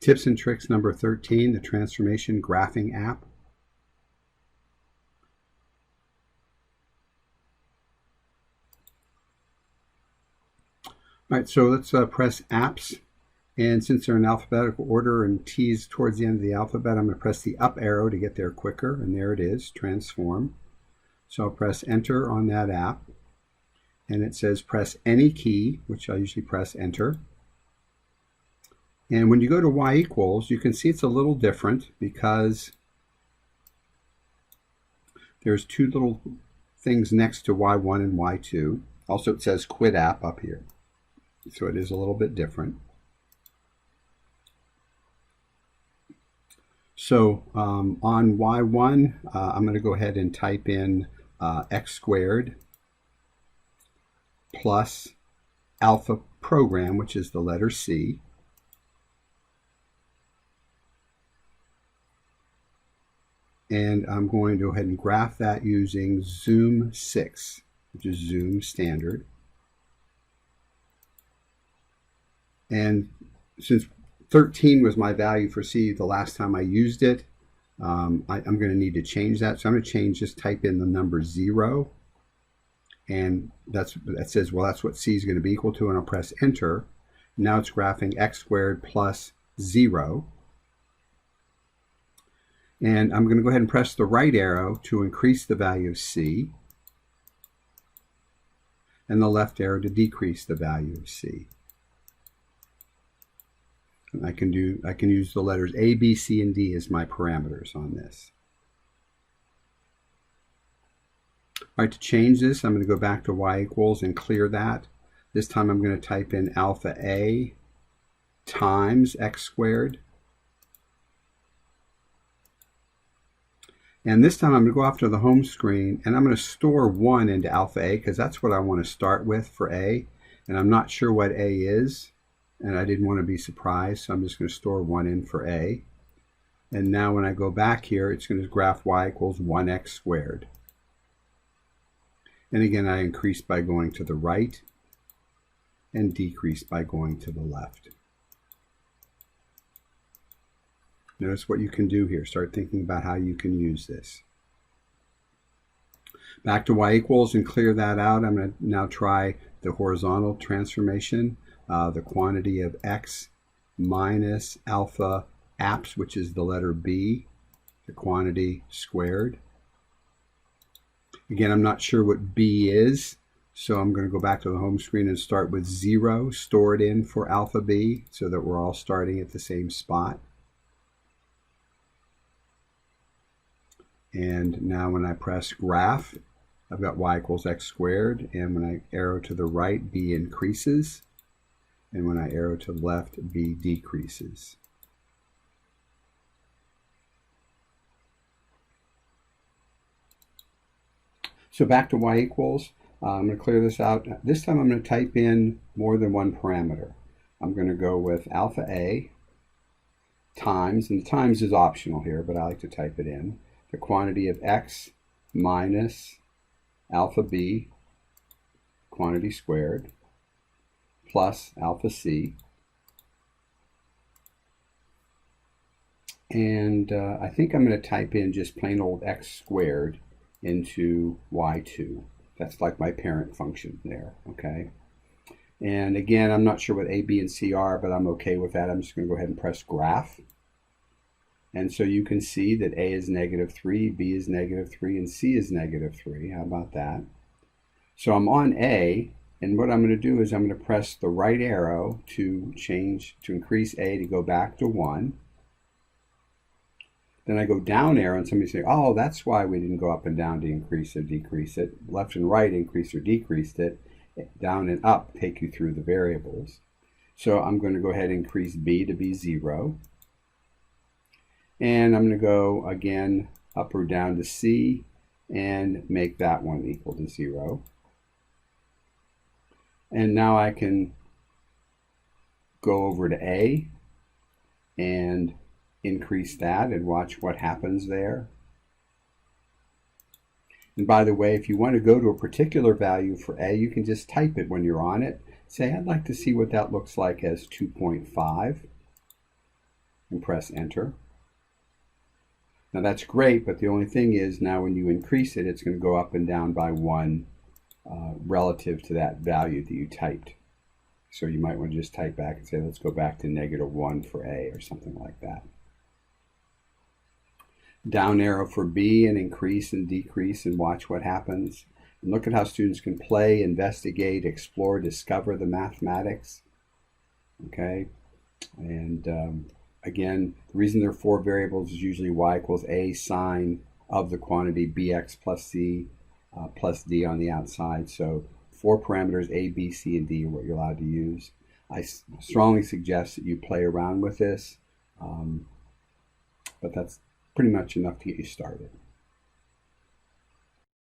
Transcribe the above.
Tips and tricks number 13, the transformation graphing app. All right, so let's press apps. And since they're in alphabetical order and T is towards the end of the alphabet, I'm going to press the up arrow to get there quicker. And there it is, transform. So I'll press enter on that app. And it says press any key, which I usually press enter. And when you go to y equals, you can see it's a little different because there's two little things next to y1 and y2. Also, it says quit app up here. So it is a little bit different. So on y1, I'm going to go ahead and type in x squared plus alpha program, which is the letter C. And I'm going to go ahead and graph that using Zoom 6, which is Zoom standard. And since 13 was my value for C the last time I used it, I'm going to need to change that. So I'm going to just type in the number 0. And that says, well, that's what C is going to be equal to. And I'll press enter. Now it's graphing x squared plus 0. And I'm going to go ahead and press the right arrow to increase the value of C, and the left arrow to decrease the value of C. And I can use the letters A, B, C, and D as my parameters on this. All right, to change this, I'm going to go back to y equals and clear that. This time I'm going to type in alpha A times x squared. And this time I'm going to go off to the home screen and I'm going to store 1 into alpha A because that's what I want to start with for A. And I'm not sure what A is, and I didn't want to be surprised, so I'm just going to store 1 in for A. And now when I go back here, it's going to graph y equals 1x squared. And again, I increase by going to the right and decrease by going to the left. Notice what you can do here. Start thinking about how you can use this. Back to y equals and clear that out. I'm going to now try the horizontal transformation, the quantity of x minus alpha apps, which is the letter B, the quantity squared. Again, I'm not sure what B is, so I'm going to go back to the home screen and start with 0, store it in for alpha B, so that we're all starting at the same spot. And now when I press graph, I've got y equals x squared, and when I arrow to the right, B increases, and when I arrow to the left, B decreases. So back to y equals, I'm going to clear this out. This time I'm going to type in more than one parameter. I'm going to go with alpha A times, and the times is optional here, but I like to type it in, the quantity of x minus alpha B, quantity squared, plus alpha C. And I think I'm going to type in just plain old x squared into y2. That's like my parent function there, okay? And again, I'm not sure what A, B, and C are, but I'm okay with that. I'm just going to go ahead and press graph. And so you can see that A is -3, B is -3, and C is -3. How about that? So I'm on A, and what I'm going to do is I'm going to press the right arrow to increase A to go back to 1. Then I go down arrow, and somebody say, oh, that's why we didn't go up and down to increase or decrease it. Left and right increased or decreased it. Down and up take you through the variables. So I'm going to go ahead and increase B to be 0. And I'm going to go again up or down to C and make that one equal to 0. And now I can go over to A and increase that and watch what happens there. And by the way, if you want to go to a particular value for A, you can just type it when you're on it. Say, I'd like to see what that looks like as 2.5. and press enter. Now that's great, but the only thing is now when you increase it, it's going to go up and down by 1 relative to that value that you typed. So you might want to just type back and say, let's go back to -1 for A or something like that. Down arrow for B and increase and decrease and watch what happens. And look at how students can play, investigate, explore, discover the mathematics. Okay, and again, the reason there are 4 variables is usually y equals a sine of the quantity bx plus c plus d on the outside. So 4 parameters, a, b, c, and d are what you're allowed to use. I strongly suggest that you play around with this, but that's pretty much enough to get you started.